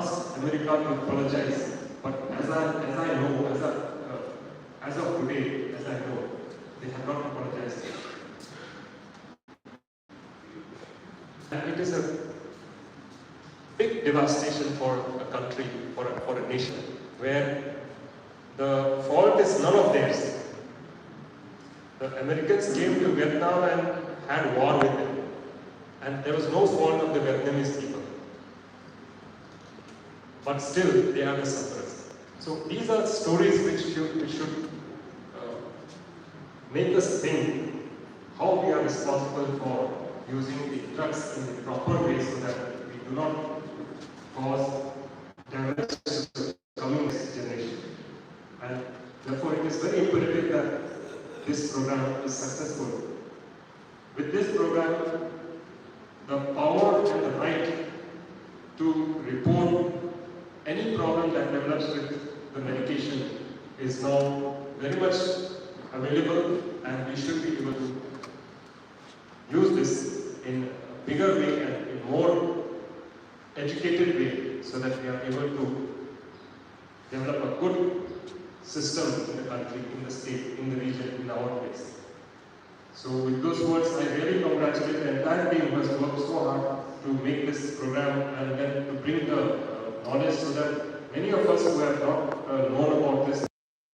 asked America to apologize, but as I know, as of today, as I know, they have not apologized. And it is a big devastation for a country, for a nation, where the fault is none of theirs. The Americans came to Vietnam and had war with them, and there was no fault of the Vietnamese people. But still, they are the sufferers. So these are stories which should make us think how we are responsible for using the drugs in the proper way so that we do not cause damage to the coming next generation. And therefore, it is very imperative that this program is successful. With this program, the power and the right to report any problem that develops with the medication is now very much available, and we should be able to use this in a bigger way and in more educated way so that we are able to develop a good system in the country, in the state, in the region, in our place. So with those words, I really congratulate the entire team who has worked so hard to make this program and then to bring the knowledge so that many of us who have not known about this